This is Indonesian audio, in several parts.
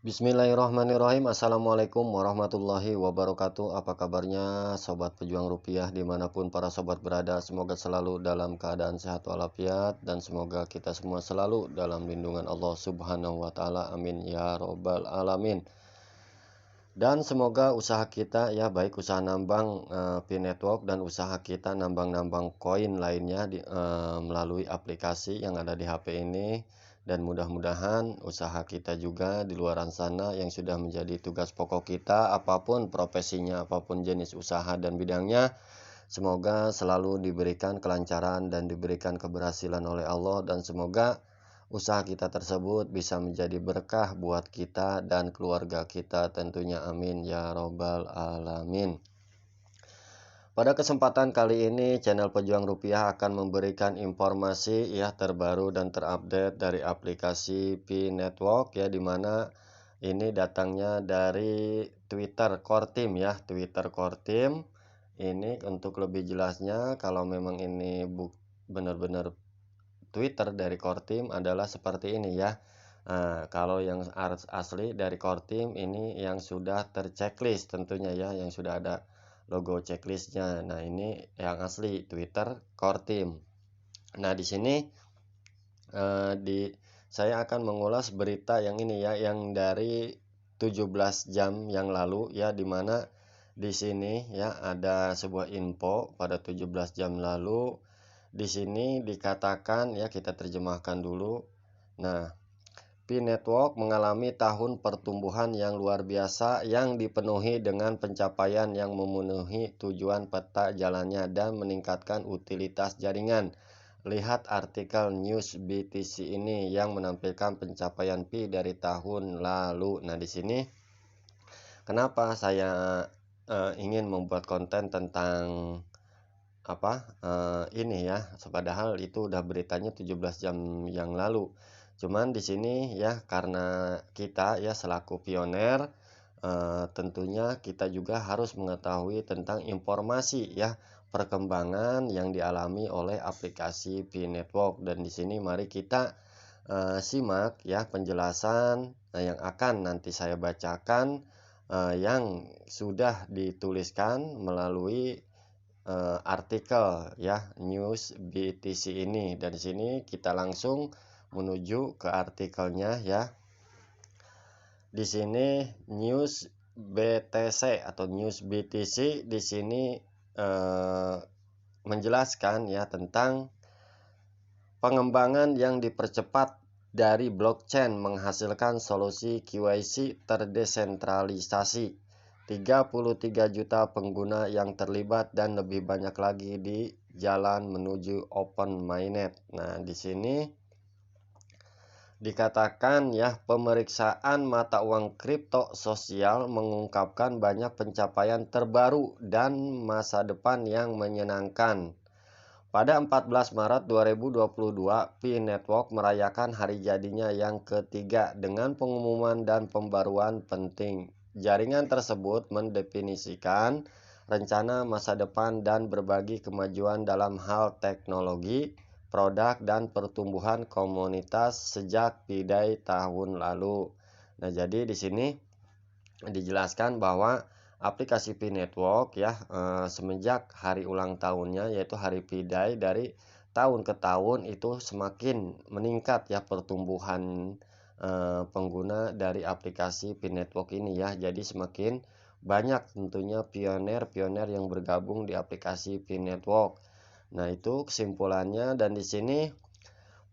Bismillahirrahmanirrahim. Assalamualaikum warahmatullahi wabarakatuh. Apa kabarnya Sobat Pejuang Rupiah dimanapun para sobat berada. Semoga selalu dalam keadaan sehat walafiat. Dan semoga kita semua selalu dalam lindungan Allah subhanahu wa ta'ala. Amin ya robbal alamin. Dan semoga usaha kita ya baik usaha nambang P-Network dan usaha kita nambang-nambang koin lainnya melalui aplikasi yang ada di HP ini. Dan mudah-mudahan usaha kita juga di luar sana yang sudah menjadi tugas pokok kita, apapun profesinya, apapun jenis usaha dan bidangnya, semoga selalu diberikan kelancaran dan diberikan keberhasilan oleh Allah. Dan semoga usaha kita tersebut bisa menjadi berkah buat kita dan keluarga kita tentunya, amin ya robbal alamin. Pada kesempatan kali ini channel Pejuang Rupiah akan memberikan informasi ya terbaru dan terupdate dari aplikasi P-Network ya, dimana ini datangnya dari Twitter Core Team ya, Twitter Core Team. Ini untuk lebih jelasnya, kalau memang ini benar-benar Twitter dari Core Team adalah seperti ini ya. Kalau yang asli dari Core Team ini yang sudah terchecklist tentunya ya, yang sudah ada logo checklistnya. Nah, ini yang asli Twitter Core Team. Nah, di sini saya akan mengulas berita yang ini ya, yang dari 17 jam yang lalu ya, dimana di sini ya ada sebuah info pada 17 jam lalu. Di sini dikatakan ya, kita terjemahkan dulu. Nah, P-Network mengalami tahun pertumbuhan yang luar biasa yang dipenuhi dengan pencapaian yang memenuhi tujuan peta jalannya dan meningkatkan utilitas jaringan. Lihat artikel News BTC ini yang menampilkan pencapaian P dari tahun lalu. Nah, di sini kenapa saya ingin membuat konten tentang ini ya, padahal itu udah beritanya 17 jam yang lalu. Cuman di sini ya, karena kita ya selaku pioner, tentunya kita juga harus mengetahui tentang informasi ya, perkembangan yang dialami oleh aplikasi P-Network. Dan di sini mari kita simak ya penjelasan yang akan nanti saya bacakan, yang sudah dituliskan melalui artikel ya News BTC ini. Dan di sini kita langsung menuju ke artikelnya ya. Di sini News BTC atau News BTC di sini menjelaskan ya tentang pengembangan yang dipercepat dari blockchain menghasilkan solusi QIC terdesentralisasi. 33 juta pengguna yang terlibat dan lebih banyak lagi di jalan menuju open mainnet. Nah, di sini dikatakan ya, pemeriksaan mata uang kripto sosial mengungkapkan banyak pencapaian terbaru dan masa depan yang menyenangkan. Pada 14 Maret 2022, P-Network merayakan hari jadinya yang ketiga dengan pengumuman dan pembaruan penting. Jaringan tersebut mendefinisikan rencana masa depan dan berbagi kemajuan dalam hal teknologi, produk, dan pertumbuhan komunitas sejak P-Day tahun lalu. Nah, jadi di sini dijelaskan bahwa aplikasi P-Network ya semenjak hari ulang tahunnya, yaitu hari P-Day, dari tahun ke tahun itu semakin meningkat ya pertumbuhan pengguna dari aplikasi P-Network ini ya. Jadi semakin banyak tentunya pioner-pioner yang bergabung di aplikasi P-Network. Nah, itu kesimpulannya. Dan di sini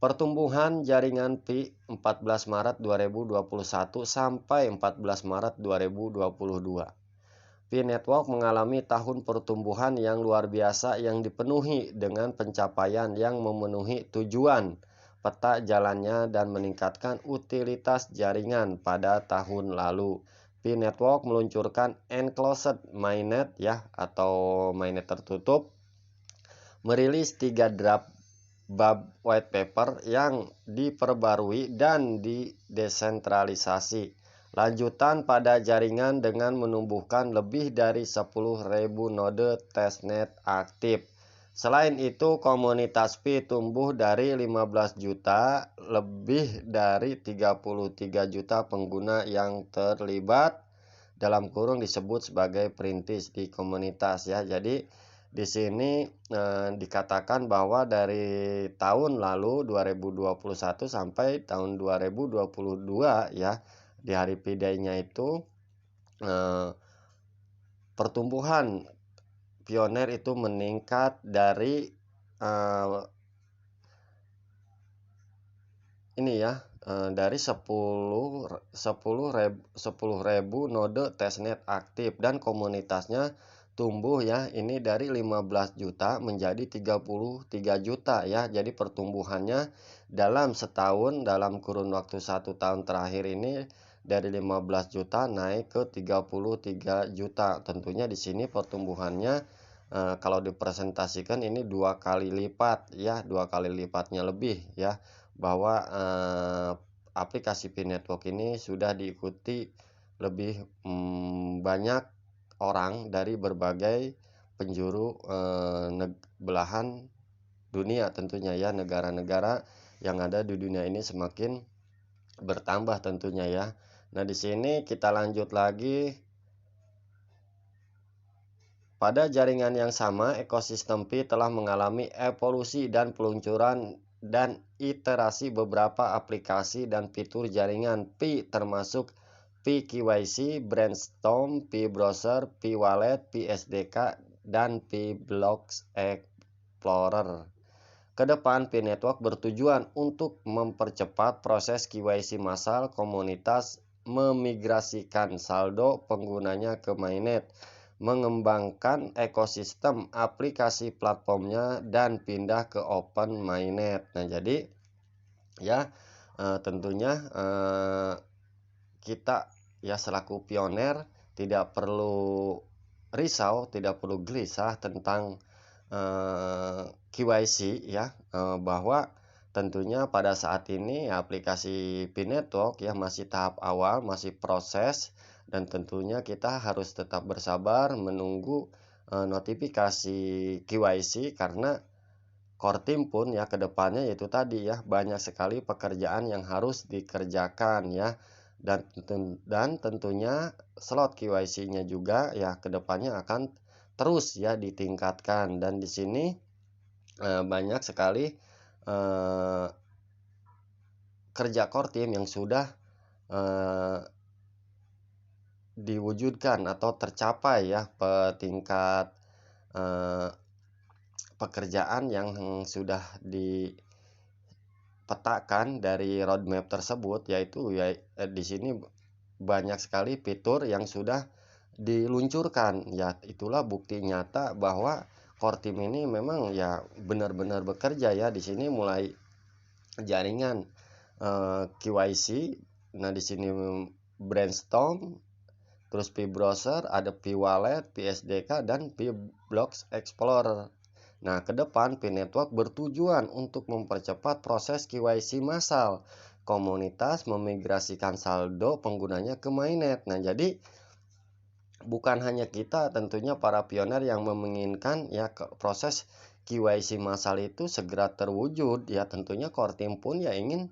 pertumbuhan jaringan Pi 14 Maret 2021 sampai 14 Maret 2022. Pi Network mengalami tahun pertumbuhan yang luar biasa yang dipenuhi dengan pencapaian yang memenuhi tujuan peta jalannya dan meningkatkan utilitas jaringan pada tahun lalu. Pi Network meluncurkan enclosed mainnet ya, atau mainnet tertutup, merilis 3 draft bab white paper yang diperbarui dan didesentralisasi. Lanjutan pada jaringan dengan menumbuhkan lebih dari 10.000 node testnet aktif. Selain itu, komunitas Pi tumbuh dari 15 juta lebih dari 33 juta pengguna yang terlibat dalam kurung disebut sebagai perintis di komunitas ya. Jadi di sini dikatakan bahwa dari tahun lalu 2021 sampai tahun 2022 ya, di hari Pi Day-nya itu pertumbuhan pioner itu meningkat dari dari 10.000 node testnet aktif dan komunitasnya tumbuh ya, ini dari 15 juta menjadi 33 juta ya. Jadi pertumbuhannya dalam setahun, dalam kurun waktu 1 tahun terakhir ini dari 15 juta naik ke 33 juta. Tentunya di sini pertumbuhannya kalau dipresentasikan ini 2 kali lipat ya, 2 kali lipatnya lebih ya, bahwa aplikasi Pi Network ini sudah diikuti lebih banyak orang dari berbagai penjuru belahan dunia tentunya ya. Negara-negara yang ada di dunia ini semakin bertambah tentunya ya. Nah, di sini kita lanjut lagi. Pada jaringan yang sama, ekosistem Pi telah mengalami evolusi dan peluncuran dan iterasi beberapa aplikasi dan fitur jaringan Pi termasuk Pi KYC, Brainstorm, Pi Browser, Pi Wallet, Pi SDK, dan Pi Blocks Explorer. Kedepan, Pi Network bertujuan untuk mempercepat proses KYC massal komunitas, memigrasikan saldo penggunanya ke mainnet, mengembangkan ekosistem aplikasi platformnya, dan pindah ke open mainnet. Nah, jadi ya tentunya kita ya selaku pioner tidak perlu risau, tidak perlu gelisah tentang KYC ya, bahwa tentunya pada saat ini aplikasi Pi Network ya masih tahap awal, masih proses, dan tentunya kita harus tetap bersabar menunggu notifikasi KYC, karena core team pun ya kedepannya yaitu tadi ya banyak sekali pekerjaan yang harus dikerjakan ya, dan tentunya slot KYC-nya juga ya kedepannya akan terus ya ditingkatkan. Dan di sini banyak sekali kerja core team yang sudah diwujudkan atau tercapai ya tingkat pekerjaan yang sudah dipetakan dari roadmap tersebut, yaitu ya di sini banyak sekali fitur yang sudah diluncurkan ya. Itulah bukti nyata bahwa core team ini memang ya benar-benar bekerja ya. Di sini mulai jaringan KYC, nah di sini Brainstorm, terus Pi Browser, ada Pi Wallet, Pi SDK, dan Pi Blocks Explorer. Nah, ke depan Pi Network bertujuan untuk mempercepat proses KYC massal komunitas, memigrasikan saldo penggunanya ke mainnet. Nah, jadi bukan hanya kita, tentunya para pioner yang menginginkan ya proses KYC massal itu segera terwujud ya. Tentunya core team pun ya ingin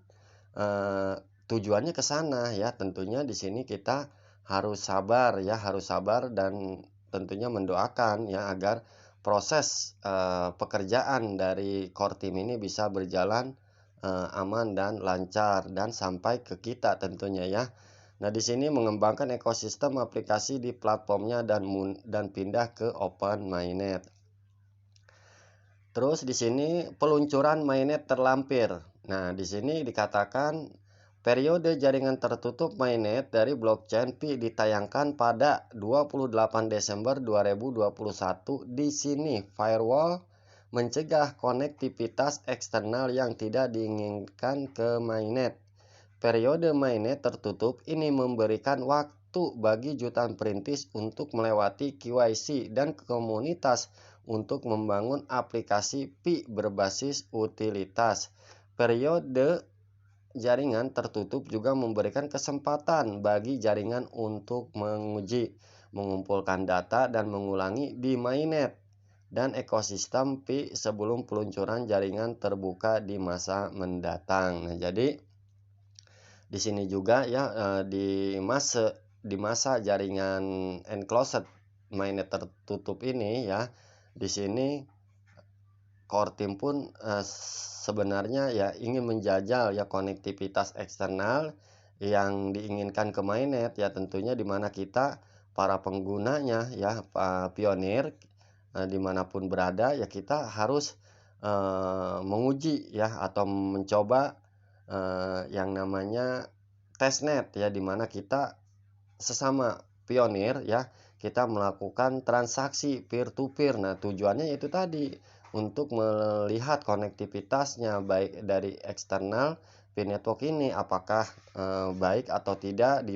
tujuannya ke sana ya. Tentunya di sini kita harus sabar ya, harus sabar, dan tentunya mendoakan ya agar proses pekerjaan dari core team ini bisa berjalan aman dan lancar dan sampai ke kita tentunya ya. Nah, di sini mengembangkan ekosistem aplikasi di platformnya dan pindah ke open mainnet. Terus di sini peluncuran mainnet terlampir. Nah, di sini dikatakan periode jaringan tertutup mainnet dari blockchain Pi ditayangkan pada 28 Desember 2021. Di sini firewall mencegah konektivitas eksternal yang tidak diinginkan ke mainnet. Periode mainnet tertutup ini memberikan waktu bagi jutaan perintis untuk melewati KYC dan komunitas untuk membangun aplikasi Pi berbasis utilitas. Periode jaringan tertutup juga memberikan kesempatan bagi jaringan untuk menguji, mengumpulkan data, dan mengulangi di mainnet dan ekosistem Pi sebelum peluncuran jaringan terbuka di masa mendatang. Nah, jadi di sini juga ya di masa jaringan enclosed mainnet tertutup ini ya, di sini core team pun sebenarnya ya ingin menjajal ya konektivitas eksternal yang diinginkan ke mainnet ya, tentunya di mana kita para penggunanya ya pionir dimanapun berada ya kita harus menguji ya atau mencoba yang namanya testnet ya, di mana kita sesama pionir ya kita melakukan transaksi peer to peer. Nah, tujuannya yaitu tadi untuk melihat konektivitasnya baik dari eksternal Pi network ini apakah baik atau tidak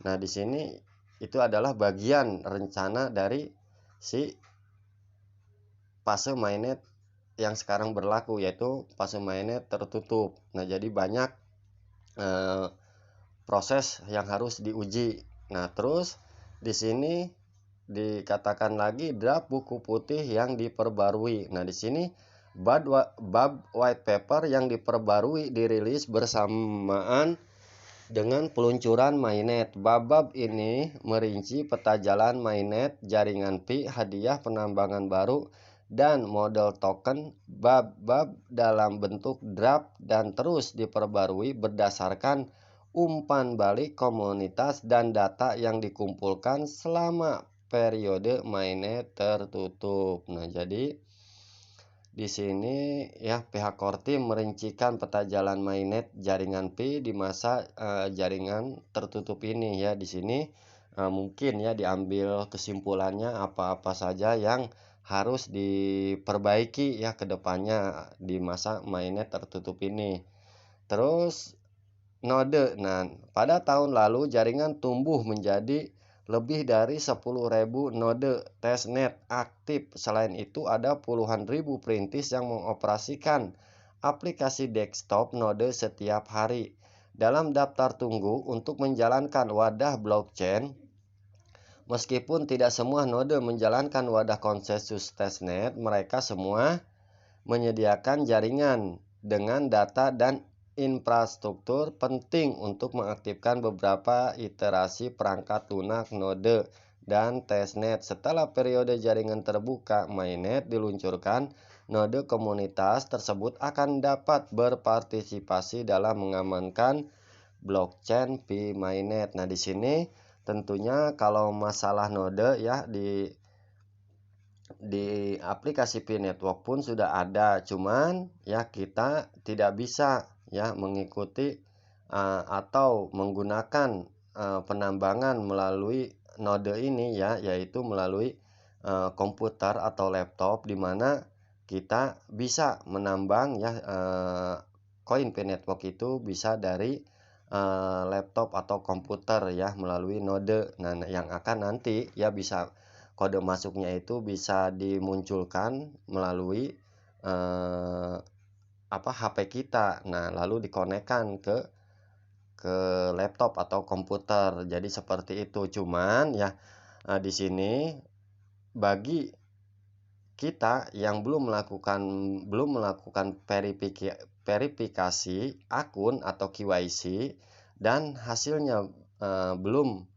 Nah, di sini itu adalah bagian rencana dari si fase mainnet yang sekarang berlaku, yaitu fase mainnet tertutup. Nah, jadi banyak proses yang harus diuji. Nah, terus di sini dikatakan lagi draft buku putih yang diperbarui. Nah, di sini bab white paper yang diperbarui dirilis bersamaan dengan peluncuran mainnet. Bab ini merinci peta jalan mainnet, jaringan Pi, hadiah penambangan baru, dan model token. Bab dalam bentuk draft dan terus diperbarui berdasarkan umpan balik komunitas dan data yang dikumpulkan selama periode mainnet tertutup. Nah, jadi di sini ya pihak core team merincikan peta jalan mainnet jaringan Pi di masa jaringan tertutup ini ya. Di sini mungkin ya diambil kesimpulannya apa-apa saja yang harus diperbaiki ya ke depannya di masa mainnet tertutup ini. Terus node. Nah, pada tahun lalu jaringan tumbuh menjadi lebih dari 10.000 node testnet aktif. Selain itu ada puluhan ribu perintis yang mengoperasikan aplikasi desktop node setiap hari. Dalam daftar tunggu untuk menjalankan wadah blockchain, meskipun tidak semua node menjalankan wadah konsensus testnet, mereka semua menyediakan jaringan dengan data dan infrastruktur penting untuk mengaktifkan beberapa iterasi perangkat lunak node dan testnet. Setelah periode jaringan terbuka mainnet diluncurkan, node komunitas tersebut akan dapat berpartisipasi dalam mengamankan blockchain Pi mainnet. Nah, di sini tentunya kalau masalah node ya di aplikasi Pi network pun sudah ada, cuman ya kita tidak bisa ya mengikuti atau menggunakan penambangan melalui node ini ya, yaitu melalui komputer atau laptop, di mana kita bisa menambang ya koin Pi network itu bisa dari laptop atau komputer ya melalui node. Nah, yang akan nanti ya bisa kode masuknya itu bisa dimunculkan melalui HP kita. Nah, lalu dikonekkan ke laptop atau komputer. Jadi seperti itu. Cuman ya di sini bagi kita yang belum melakukan verifikasi akun atau KYC dan hasilnya belum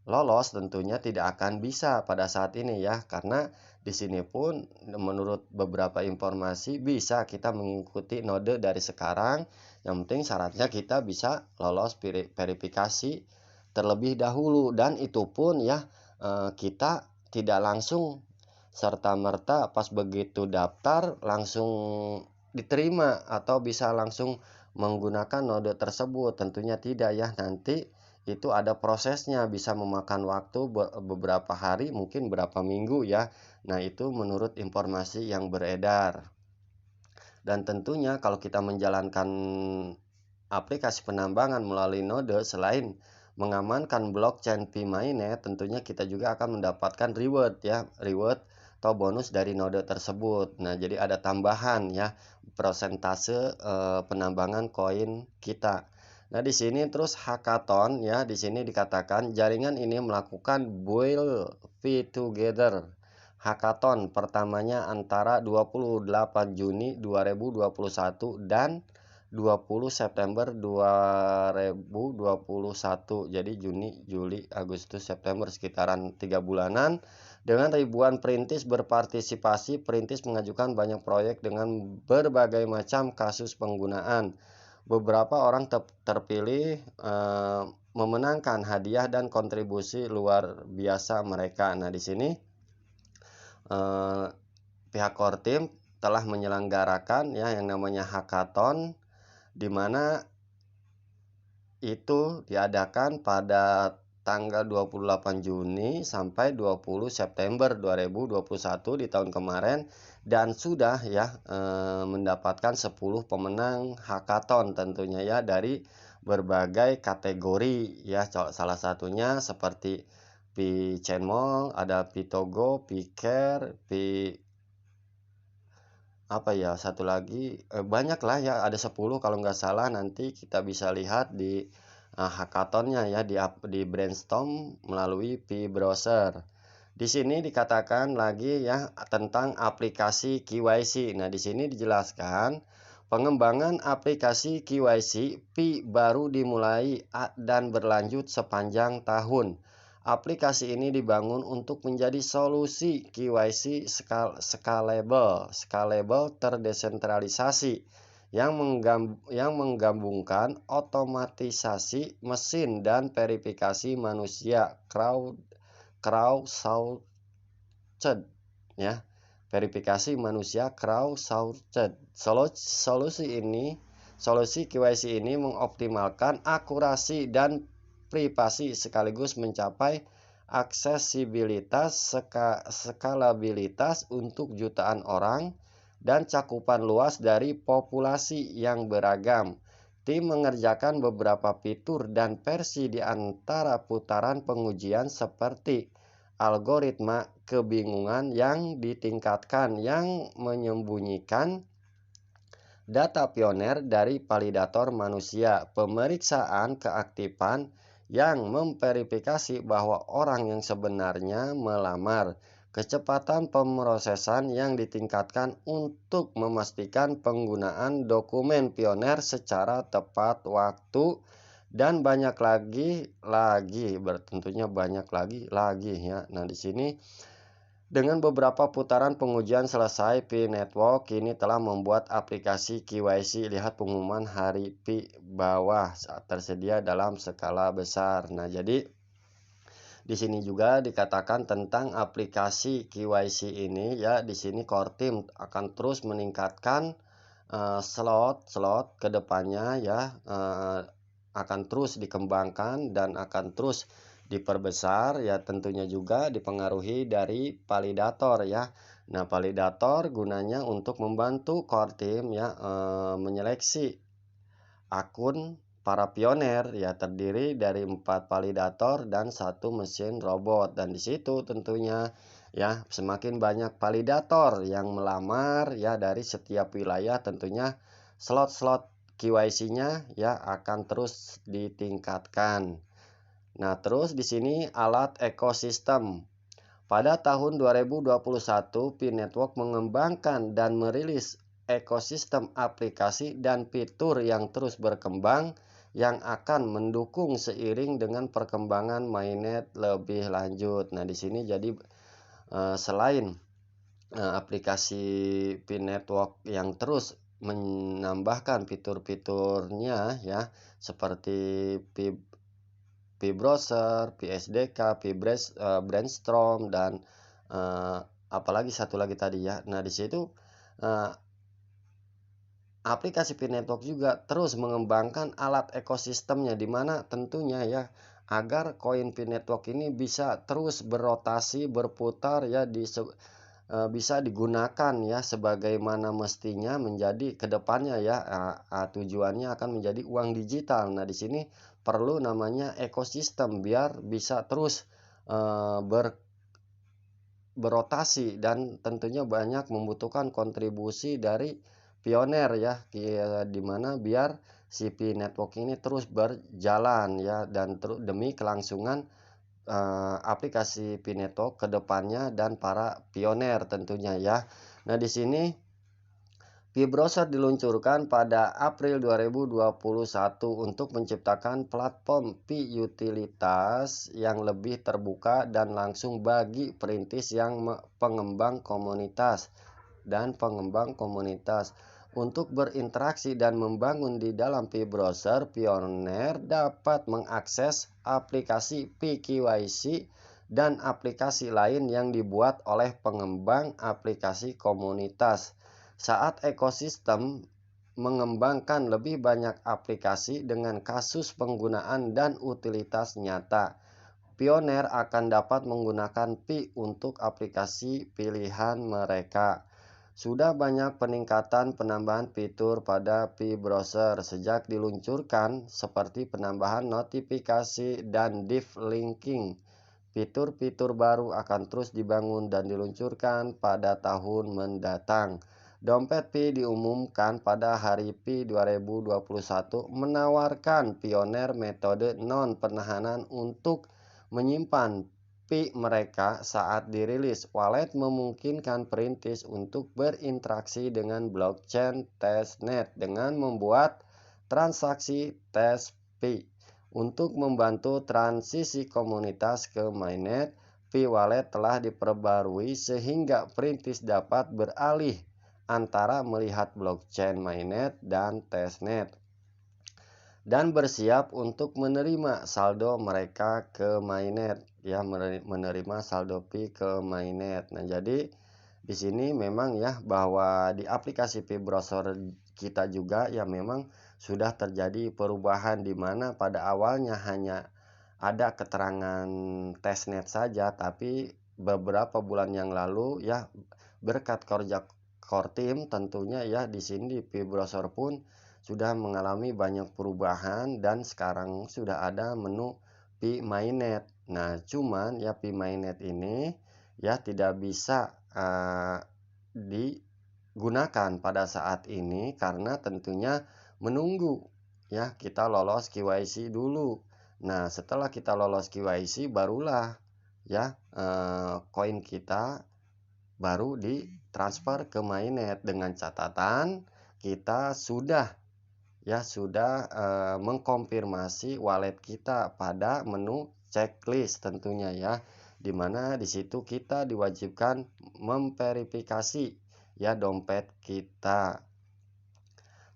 lolos, tentunya tidak akan bisa pada saat ini ya, karena di sini pun menurut beberapa informasi bisa kita mengikuti node dari sekarang. Yang penting syaratnya kita bisa lolos verifikasi terlebih dahulu, dan itu pun ya kita tidak langsung serta-merta pas begitu daftar langsung diterima atau bisa langsung menggunakan node tersebut. Tentunya tidak ya, nanti itu ada prosesnya, bisa memakan waktu beberapa hari, mungkin beberapa minggu ya. Nah, itu menurut informasi yang beredar. Dan tentunya kalau kita menjalankan aplikasi penambangan melalui node, selain mengamankan blockchain Pi mainnet, tentunya kita juga akan mendapatkan reward atau bonus dari node tersebut. Nah, jadi ada tambahan ya persentase penambangan koin kita. Nah, di sini terus hackathon ya, di sini dikatakan jaringan ini melakukan build Pi together. hackathon pertamanya antara 28 Juni 2021 dan 20 September 2021. Jadi Juni, Juli, Agustus, September, sekitaran 3 bulanan. Dengan ribuan perintis berpartisipasi, perintis mengajukan banyak proyek dengan berbagai macam kasus penggunaan. Beberapa orang terpilih memenangkan hadiah dan kontribusi luar biasa mereka. Nah, di sini pihak Kortim telah menyelenggarakan ya yang namanya hackathon, di mana itu diadakan pada tanggal 28 Juni sampai 20 September 2021 di tahun kemarin, dan sudah ya mendapatkan 10 pemenang hackathon tentunya ya dari berbagai kategori ya. Salah satunya seperti Pi-Chenmol, ada Pi-Togo, Pi-Care, apa ya, satu lagi banyak lah ya, ada 10 kalau nggak salah. Nanti kita bisa lihat di hackathonnya ya, di brainstorm melalui Pi-Browser. Di sini dikatakan lagi ya tentang aplikasi KYC. Nah, di sini dijelaskan pengembangan aplikasi KYC Pi baru dimulai dan berlanjut sepanjang tahun. Aplikasi ini dibangun untuk menjadi solusi KYC scalable terdesentralisasi yang menggabungkan otomatisasi mesin dan verifikasi manusia crowdsourced ya. Verifikasi manusia crowdsourced. Solusi KYC ini mengoptimalkan akurasi dan privasi sekaligus mencapai aksesibilitas, skalabilitas untuk jutaan orang dan cakupan luas dari populasi yang beragam. Tim mengerjakan beberapa fitur dan versi di antara putaran pengujian seperti algoritma kebingungan yang ditingkatkan yang menyembunyikan data pioner dari validator manusia, pemeriksaan keaktifan yang memverifikasi bahwa orang yang sebenarnya melamar, kecepatan pemrosesan yang ditingkatkan untuk memastikan penggunaan dokumen pioner secara tepat waktu, dan banyak lagi tentunya banyak lagi ya. Nah, di sini dengan beberapa putaran pengujian selesai, Pi Network kini telah membuat aplikasi KYC. Lihat pengumuman hari Pi bawah saat tersedia dalam skala besar. Nah, jadi di sini juga dikatakan tentang aplikasi KYC ini ya. Di sini Kortim akan terus meningkatkan slot ke depannya ya, akan terus dikembangkan dan akan terus diperbesar ya, tentunya juga dipengaruhi dari validator ya. Nah, validator gunanya untuk membantu Kortim ya menyeleksi akun para pioner ya, terdiri dari 4 validator dan 1 mesin robot. Dan di situ tentunya ya semakin banyak validator yang melamar ya dari setiap wilayah, tentunya slot-slot KYC-nya ya akan terus ditingkatkan. Nah, terus di sini alat ekosistem. Pada tahun 2021, Pi Network mengembangkan dan merilis ekosistem aplikasi dan fitur yang terus berkembang yang akan mendukung seiring dengan perkembangan mainnet lebih lanjut. Nah, di sini jadi selain aplikasi Pi Network yang terus menambahkan fitur-fiturnya ya, seperti Pi-Browser, Pi-SDK, Brainstorm, dan apalagi satu lagi tadi ya. Nah, di situ aplikasi Pi Network juga terus mengembangkan alat ekosistemnya, di mana tentunya ya agar koin Pi Network ini bisa terus berotasi, berputar ya, bisa digunakan ya sebagaimana mestinya menjadi kedepannya ya. Tujuannya akan menjadi uang digital. Nah, di sini perlu namanya ekosistem biar bisa terus berotasi, dan tentunya banyak membutuhkan kontribusi dari pioner ya, di mana biar si Pi Network ini terus berjalan ya, dan demi kelangsungan aplikasi Pi Network ke depannya dan para pioner tentunya ya. Nah, di sini Pi Browser diluncurkan pada April 2021 untuk menciptakan platform Pi utilitas yang lebih terbuka dan langsung bagi perintis yang pengembang komunitas untuk berinteraksi dan membangun di dalam Pi Browser. Pioner dapat mengakses aplikasi Pi KYC dan aplikasi lain yang dibuat oleh pengembang aplikasi komunitas. Saat ekosistem mengembangkan lebih banyak aplikasi dengan kasus penggunaan dan utilitas nyata, pioner akan dapat menggunakan Pi untuk aplikasi pilihan mereka. Sudah banyak penambahan fitur pada Pi Browser sejak diluncurkan, seperti penambahan notifikasi dan div linking. Fitur-fitur baru akan terus dibangun dan diluncurkan pada tahun mendatang. Dompet Pi diumumkan pada hari Pi 2021 menawarkan pioner metode non-penahanan untuk menyimpan Pi mereka saat dirilis. Wallet memungkinkan perintis untuk berinteraksi dengan blockchain testnet dengan membuat transaksi tes Pi. Untuk membantu transisi komunitas ke mainnet, Pi Wallet telah diperbarui sehingga perintis dapat beralih antara melihat blockchain mainnet dan testnet dan bersiap untuk menerima saldo mereka ke mainnet ya, menerima saldo Pi ke mainnet. Nah, jadi di sini memang ya bahwa di aplikasi Pi Browser kita juga ya memang sudah terjadi perubahan, di mana pada awalnya hanya ada keterangan testnet saja, tapi beberapa bulan yang lalu ya berkat kerja core team tentunya ya, di sini di Pi Browser pun sudah mengalami banyak perubahan dan sekarang sudah ada menu Pi Mainnet. Nah, cuman ya Pi Mainnet ini ya tidak bisa digunakan pada saat ini karena tentunya menunggu ya kita lolos KYC dulu. Nah, setelah kita lolos KYC barulah ya koin kita baru ditransfer ke mainnet, dengan catatan kita sudah mengkonfirmasi wallet kita pada menu checklist tentunya ya, dimana di situ kita diwajibkan memverifikasi ya dompet kita.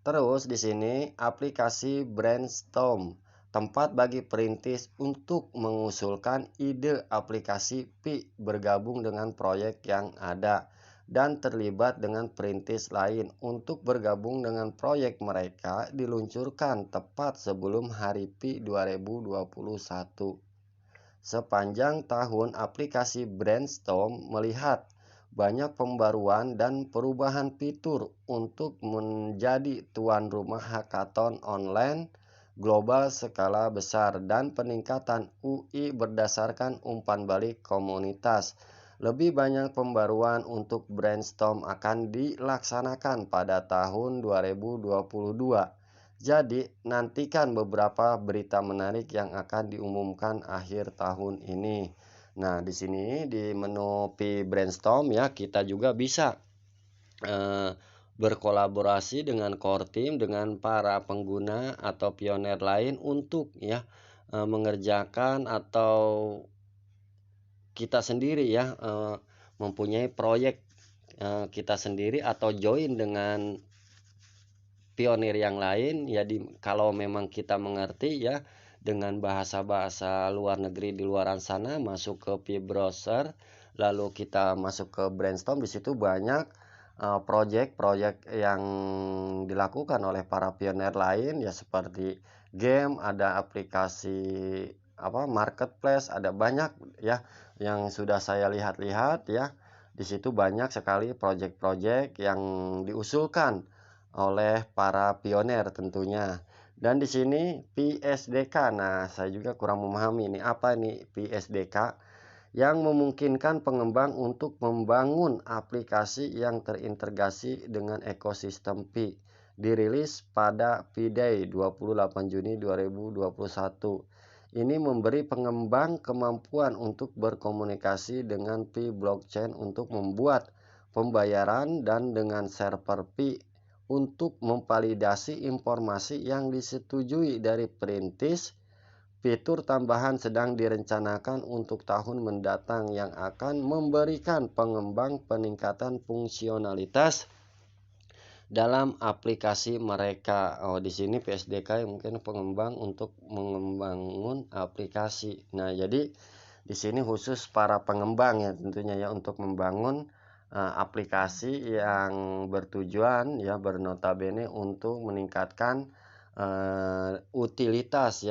Terus di sini aplikasi Brainstorm, tempat bagi perintis untuk mengusulkan ide aplikasi Pi, bergabung dengan proyek yang ada dan terlibat dengan perintis lain. Untuk bergabung dengan proyek mereka diluncurkan tepat sebelum hari Pi 2021. Sepanjang tahun aplikasi Brainstorm melihat banyak pembaruan dan perubahan fitur untuk menjadi tuan rumah hackathon online global skala besar dan peningkatan UI berdasarkan umpan balik komunitas. Lebih banyak pembaruan untuk Brainstorm akan dilaksanakan pada tahun 2022. Jadi, nantikan beberapa berita menarik yang akan diumumkan akhir tahun ini. Nah, di sini di menu Pi Brainstorm ya, kita juga bisa berkolaborasi dengan core team, dengan para pengguna atau pioner lain untuk ya mengerjakan, atau kita sendiri ya mempunyai proyek kita sendiri atau join dengan pionir yang lain ya, kalau memang kita mengerti ya dengan bahasa-bahasa luar negeri di luaran sana, masuk ke Pi Browser lalu kita masuk ke Brainstorm. Di situ banyak proyek-proyek yang dilakukan oleh para pionir lain ya, seperti game, ada aplikasi marketplace, ada banyak ya yang sudah saya lihat-lihat ya. Di situ banyak sekali proyek-proyek yang diusulkan oleh para pioner tentunya. Dan di sini PSDK. Nah, saya juga kurang memahami ini apa nih PSDK, yang memungkinkan pengembang untuk membangun aplikasi yang terintegrasi dengan ekosistem Pi. Dirilis pada Pi Day 28 Juni 2021. Ini memberi pengembang kemampuan untuk berkomunikasi dengan Pi blockchain untuk membuat pembayaran dan dengan server Pi untuk memvalidasi informasi yang disetujui dari perintis. Fitur tambahan sedang direncanakan untuk tahun mendatang yang akan memberikan pengembang peningkatan fungsionalitas dalam aplikasi mereka. Di sini PSDK mungkin pengembang untuk membangun aplikasi. Nah, jadi di sini khusus para pengembang ya tentunya ya untuk membangun aplikasi yang bertujuan ya bernotabene untuk meningkatkan utilitas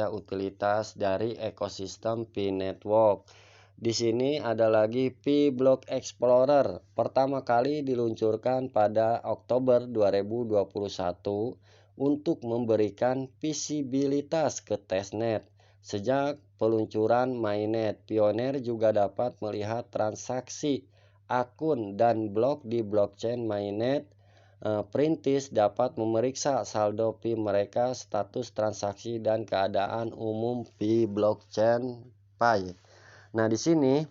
dari ekosistem Pi Network. Di sini ada lagi Pi Block Explorer. Pertama kali diluncurkan pada Oktober 2021 untuk memberikan visibilitas ke testnet. Sejak peluncuran mainnet, Pioneer juga dapat melihat transaksi akun dan blok di blockchain mainnet. Perintis dapat memeriksa saldo Pi mereka, status transaksi, dan keadaan umum Pi blockchain Pi. Nah, di sini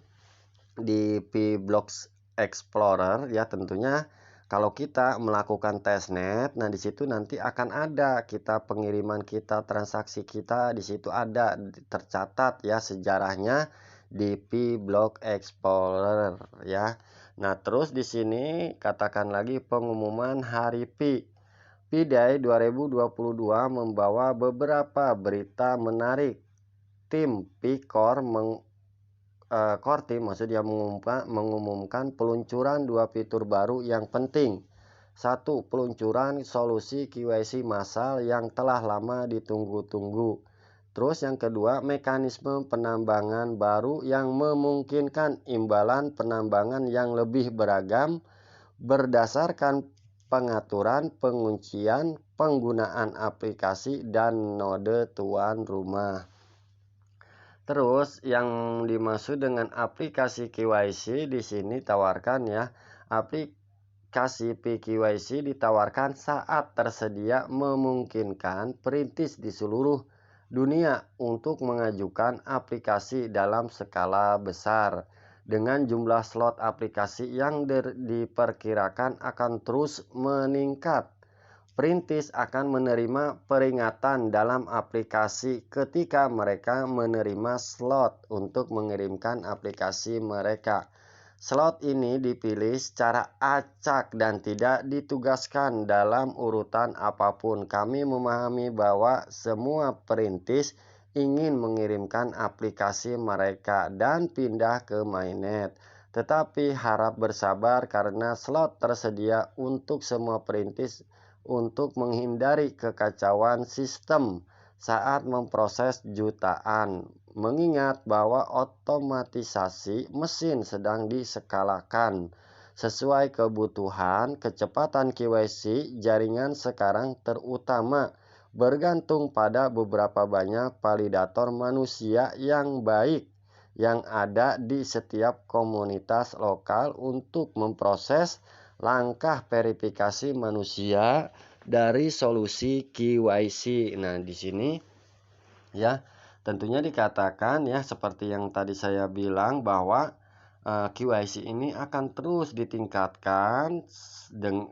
di Pi Blocks Explorer ya tentunya kalau kita melakukan testnet, nah di situ nanti akan ada kita pengiriman kita, transaksi kita di situ ada tercatat ya sejarahnya di Pi Block Explorer ya. Nah, terus di sini katakan lagi pengumuman hari Pi. Pi Day 2022 membawa beberapa berita menarik. Tim Pi Core Team maksudnya mengumumkan peluncuran 2 fitur baru yang penting. 1. Peluncuran solusi KYC massal yang telah lama ditunggu-tunggu. Terus yang kedua, mekanisme penambangan baru yang memungkinkan imbalan penambangan yang lebih beragam berdasarkan pengaturan penguncian penggunaan aplikasi dan node tuan rumah. Terus yang dimaksud dengan aplikasi KYC di sini tawarkan ya, aplikasi PKYC ditawarkan saat tersedia memungkinkan perintis di seluruh dunia untuk mengajukan aplikasi dalam skala besar dengan jumlah slot aplikasi yang diperkirakan akan terus meningkat. Perintis akan menerima peringatan dalam aplikasi ketika mereka menerima slot untuk mengirimkan aplikasi mereka. Slot ini dipilih secara acak dan tidak ditugaskan dalam urutan apapun. Kami memahami bahwa semua perintis ingin mengirimkan aplikasi mereka dan pindah ke mainnet. Tetapi harap bersabar karena slot tersedia untuk semua perintis untuk menghindari kekacauan sistem saat memproses jutaan. Mengingat bahwa otomatisasi mesin sedang diskalakan sesuai kebutuhan, kecepatan KYC jaringan sekarang terutama bergantung pada beberapa banyak validator manusia yang baik yang ada di setiap komunitas lokal untuk memproses langkah verifikasi manusia dari solusi KYC. Nah, di sini ya tentunya dikatakan ya seperti yang tadi saya bilang bahwa KYC ini akan terus ditingkatkan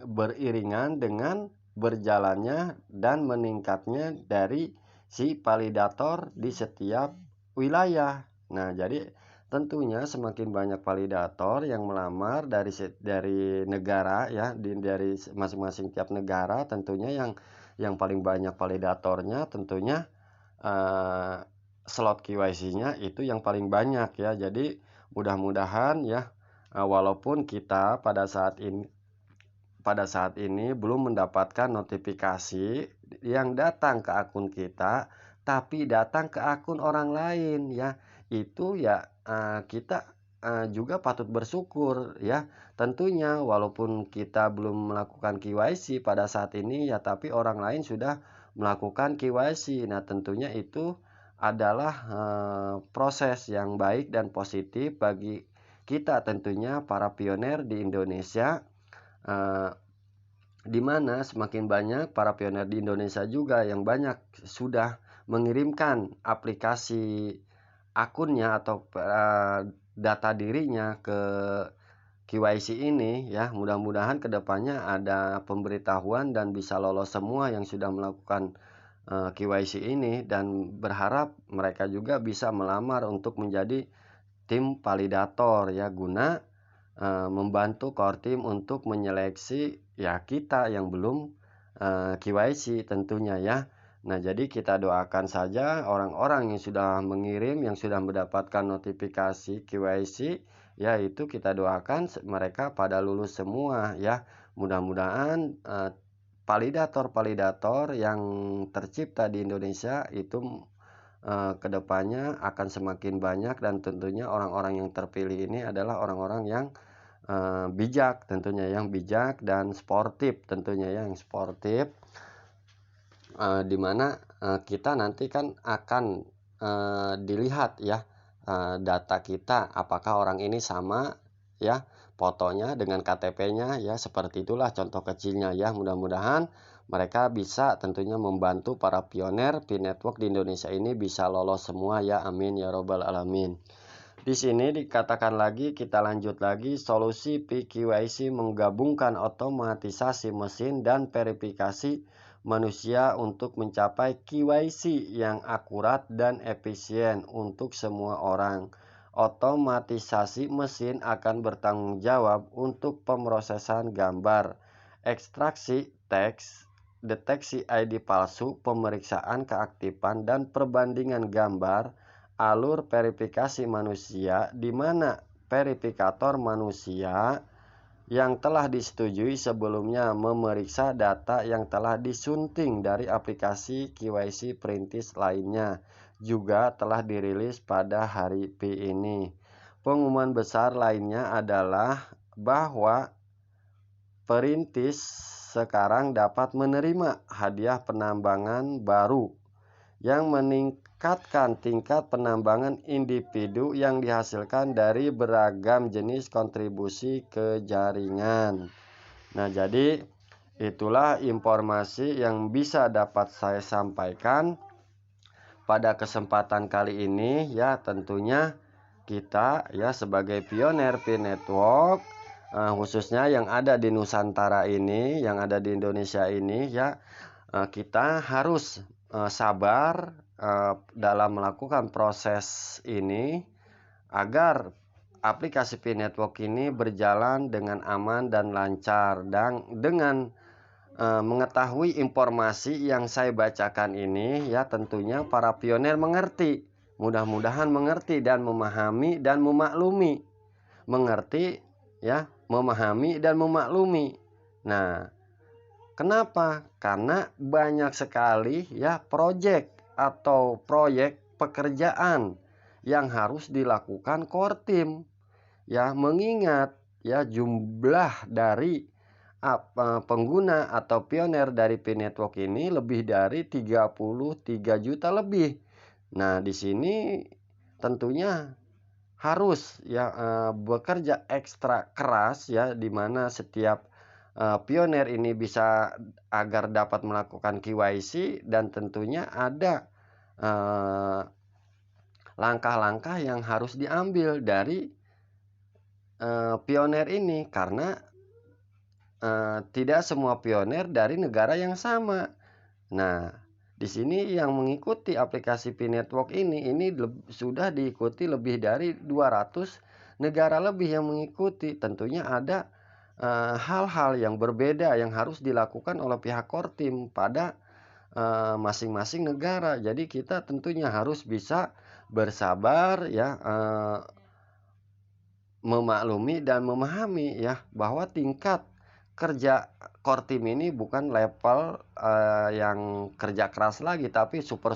beriringan dengan berjalannya dan meningkatnya dari si validator di setiap wilayah. Nah, jadi tentunya semakin banyak validator yang melamar dari negara ya dari masing-masing tiap negara tentunya yang paling banyak validatornya tentunya slot KYC-nya itu yang paling banyak ya. Jadi mudah-mudahan ya walaupun kita pada saat ini belum mendapatkan notifikasi yang datang ke akun kita tapi datang ke akun orang lain ya. Itu ya kita juga patut bersyukur ya. Tentunya walaupun kita belum melakukan KYC pada saat ini ya tapi orang lain sudah melakukan KYC. Nah, tentunya itu adalah proses yang baik dan positif bagi kita tentunya para pioner di Indonesia, di mana semakin banyak para pioner di Indonesia juga yang banyak sudah mengirimkan aplikasi akunnya atau data dirinya ke KYC ini ya, mudah-mudahan kedepannya ada pemberitahuan dan bisa lolos semua yang sudah melakukan KYC ini, dan berharap mereka juga bisa melamar untuk menjadi tim validator ya, guna membantu core team untuk menyeleksi ya kita yang belum KYC tentunya ya. Nah, jadi kita doakan saja orang-orang yang sudah mengirim, yang sudah mendapatkan notifikasi KYC, ya itu kita doakan mereka pada lulus semua ya. Mudah-mudahan validator-validator yang tercipta di Indonesia itu kedepannya akan semakin banyak, dan tentunya orang-orang yang terpilih ini adalah orang-orang yang bijak, tentunya yang bijak dan sportif, tentunya yang sportif, dimana kita nanti kan akan dilihat ya data kita, apakah orang ini sama ya fotonya dengan KTP-nya ya, seperti itulah contoh kecilnya ya. Mudah-mudahan mereka bisa tentunya membantu para pioner P-Network di Indonesia ini bisa lolos semua ya, amin ya robbal alamin. Di sini dikatakan lagi, kita lanjut lagi, solusi PQIC menggabungkan otomatisasi mesin dan verifikasi manusia untuk mencapai KYC yang akurat dan efisien untuk semua orang. Otomatisasi mesin akan bertanggung jawab untuk pemrosesan gambar, ekstraksi teks, deteksi ID palsu, pemeriksaan keaktifan dan perbandingan gambar, alur verifikasi manusia, di mana verifikator manusia yang telah disetujui sebelumnya memeriksa data yang telah disunting dari aplikasi KYC perintis lainnya, juga telah dirilis pada hari P ini. Pengumuman besar lainnya adalah bahwa perintis sekarang dapat menerima hadiah penambangan baru yang meningkatkan tingkat penambangan individu yang dihasilkan dari beragam jenis kontribusi ke jaringan. Nah, jadi itulah informasi yang bisa dapat saya sampaikan pada kesempatan kali ini ya. Tentunya kita ya sebagai pioner P-Network, khususnya yang ada di Nusantara ini, yang ada di Indonesia ini ya, kita harus sabar dalam melakukan proses ini agar aplikasi P-Network ini berjalan dengan aman dan lancar, dan dengan mengetahui informasi yang saya bacakan ini ya, tentunya para pioner mengerti, mudah-mudahan mengerti dan memahami dan memaklumi, mengerti ya, memahami dan memaklumi. Nah, kenapa? Karena banyak sekali ya proyek atau proyek pekerjaan yang harus dilakukan core team ya, mengingat ya jumlah dari pengguna atau pioner dari P-Network ini lebih dari 33 juta lebih. Nah, di sini tentunya harus ya bekerja ekstra keras ya, di mana setiap pioner ini bisa agar dapat melakukan KYC, dan tentunya ada langkah-langkah yang harus diambil dari pioner ini, karena tidak semua pioner dari negara yang sama. Nah, di sini yang mengikuti aplikasi P-Network ini sudah diikuti lebih dari 200 negara lebih yang mengikuti. Tentunya ada hal-hal yang berbeda yang harus dilakukan oleh pihak core team pada masing-masing negara. Jadi kita tentunya harus bisa bersabar ya, memaklumi dan memahami ya, bahwa tingkat kerja core team ini bukan level yang kerja keras lagi, tapi super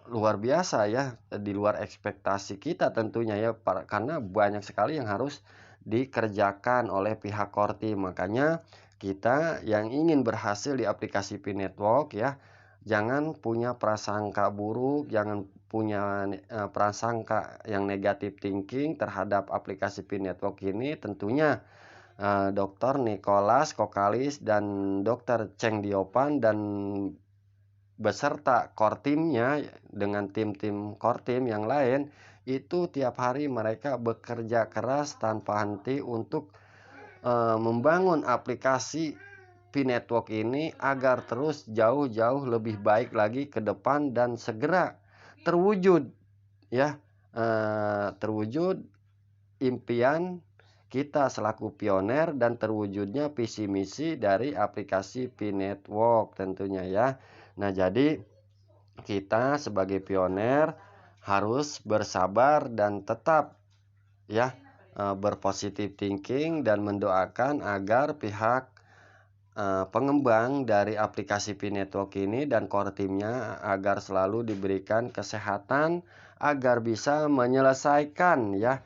luar biasa ya, di luar ekspektasi kita tentunya ya, karena banyak sekali yang harus dikerjakan oleh pihak core team. Makanya kita yang ingin berhasil di aplikasi P-Network ya, jangan punya prasangka buruk, jangan punya prasangka yang negatif thinking terhadap aplikasi P-Network ini. Tentunya Dr. Nicholas Kokalis dan Dr. Cheng Diopan dan beserta core timnya dengan tim-tim core tim yang lain, itu tiap hari mereka bekerja keras tanpa henti untuk membangun aplikasi P-Network ini agar terus jauh-jauh lebih baik lagi ke depan dan segera terwujud, ya, terwujud impian kita selaku pioner dan terwujudnya visi misi dari aplikasi P-Network tentunya ya. Nah, jadi kita sebagai pioner harus bersabar dan tetap ya berpositif thinking dan mendoakan agar pihak pengembang dari aplikasi P-Network ini dan core timnya agar selalu diberikan kesehatan agar bisa menyelesaikan ya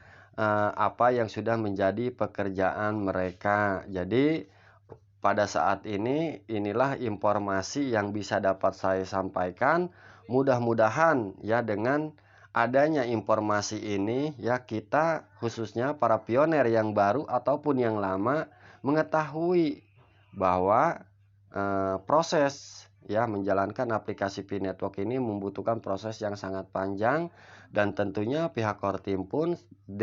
apa yang sudah menjadi pekerjaan mereka. Jadi pada saat ini inilah informasi yang bisa dapat saya sampaikan. Mudah-mudahan ya dengan adanya informasi ini ya kita khususnya para pioner yang baru ataupun yang lama mengetahui bahwa proses ya menjalankan aplikasi P-Network ini membutuhkan proses yang sangat panjang dan tentunya pihak core team pun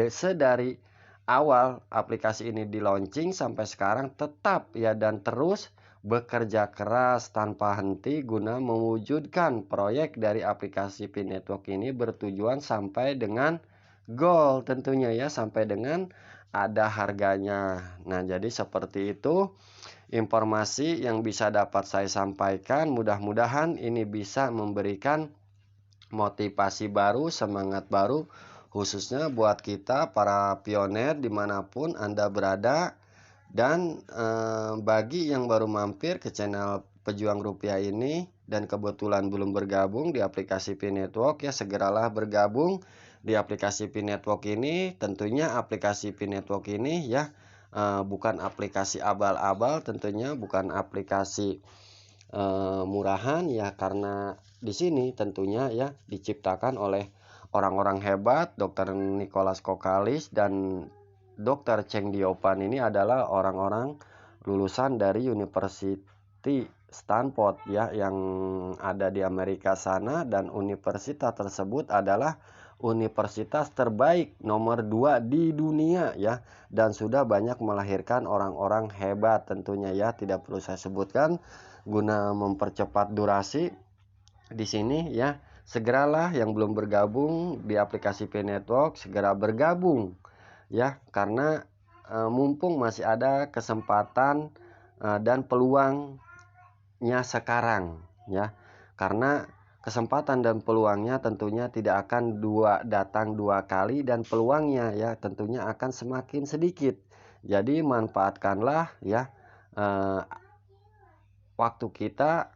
sedari awal aplikasi ini di launching sampai sekarang tetap ya dan terus bekerja keras tanpa henti guna mewujudkan proyek dari aplikasi P-Network ini bertujuan sampai dengan goal tentunya ya sampai dengan ada harganya. Nah, jadi seperti itu informasi yang bisa dapat saya sampaikan. Mudah-mudahan ini bisa memberikan motivasi baru, semangat baru, khususnya buat kita para pioner dimanapun Anda berada. Dan bagi yang baru mampir ke channel Pejuang Rupiah ini dan kebetulan belum bergabung di aplikasi P-Network ya segeralah bergabung di aplikasi P-Network ini. Tentunya aplikasi P-Network ini ya bukan aplikasi abal-abal, tentunya bukan aplikasi murahan ya karena di sini tentunya ya diciptakan oleh orang-orang hebat. Dr. Nicholas Kokalis dan Dr. Cheng Diopan ini adalah orang-orang lulusan dari University Stanford ya yang ada di Amerika sana, dan universitas tersebut adalah universitas terbaik nomor 2 di dunia ya dan sudah banyak melahirkan orang-orang hebat tentunya ya, tidak perlu saya sebutkan guna mempercepat durasi di sini ya. Segeralah yang belum bergabung di aplikasi P-Network segera bergabung ya karena mumpung masih ada kesempatan dan peluangnya sekarang ya, karena kesempatan dan peluangnya tentunya tidak akan datang dua kali dan peluangnya ya tentunya akan semakin sedikit. Jadi manfaatkanlah ya waktu kita,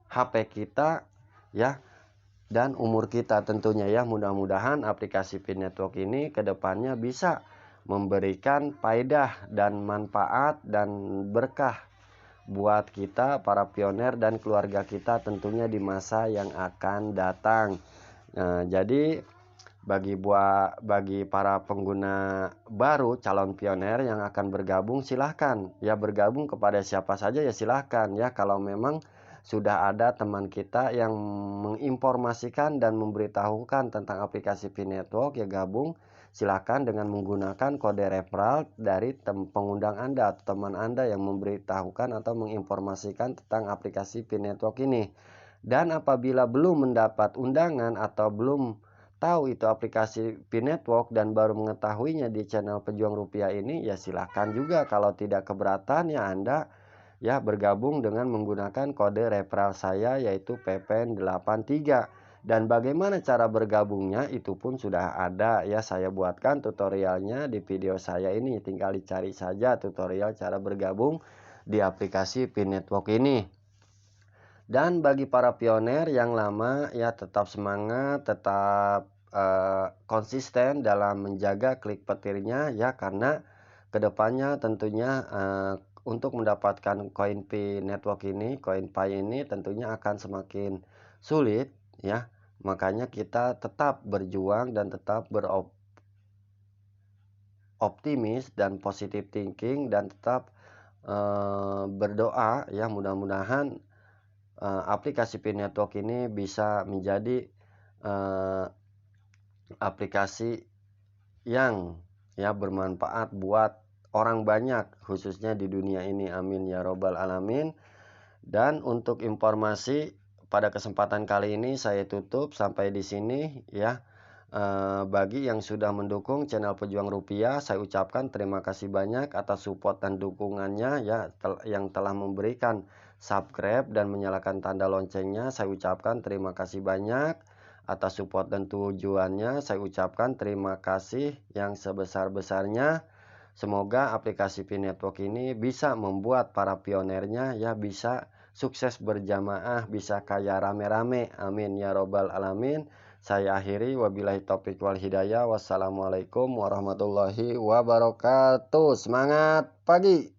HP kita ya dan umur kita tentunya ya. Mudah-mudahan aplikasi P-Network ini kedepannya bisa memberikan faedah dan manfaat dan berkah buat kita para pioner dan keluarga kita tentunya di masa yang akan datang. Jadi bagi para pengguna baru calon pioner yang akan bergabung silahkan ya bergabung kepada siapa saja ya silahkan ya. Kalau memang sudah ada teman kita yang menginformasikan dan memberitahukan tentang aplikasi P-Network ya gabung silahkan dengan menggunakan kode referral dari pengundang Anda atau teman Anda yang memberitahukan atau menginformasikan tentang aplikasi P-Network ini. Dan apabila belum mendapat undangan atau belum tahu itu aplikasi P-Network dan baru mengetahuinya di channel Pejuang Rupiah ini ya silahkan juga kalau tidak keberatan ya Anda ya bergabung dengan menggunakan kode referral saya yaitu PPN83. Dan bagaimana cara bergabungnya itu pun sudah ada ya, saya buatkan tutorialnya di video saya ini, tinggal dicari saja tutorial cara bergabung di aplikasi P-Network ini. Dan bagi para pioner yang lama ya tetap semangat, tetap konsisten dalam menjaga klik petirnya ya karena kedepannya tentunya untuk mendapatkan koin P-Network ini, koin Pi ini tentunya akan semakin sulit ya. Makanya kita tetap berjuang dan tetap beroptimis dan positive thinking dan tetap berdoa ya mudah-mudahan aplikasi Pi Network ini bisa menjadi aplikasi yang ya bermanfaat buat orang banyak, khususnya di dunia ini. Amin ya robbal alamin. Dan untuk informasi pada kesempatan kali ini saya tutup sampai di sini ya. Bagi yang sudah mendukung channel Pejuang Rupiah, saya ucapkan terima kasih banyak atas support dan dukungannya ya, yang telah memberikan subscribe dan menyalakan tanda loncengnya. Saya ucapkan terima kasih banyak atas support dan tujuannya. Saya ucapkan terima kasih yang sebesar-besarnya. Semoga aplikasi Pi Network ini bisa membuat para pionernya ya bisa sukses berjamaah, bisa kaya rame-rame. Amin ya robbal alamin. Saya akhiri, wabillahi taufik wal hidayah. Wassalamualaikum warahmatullahi wabarakatuh. Semangat pagi.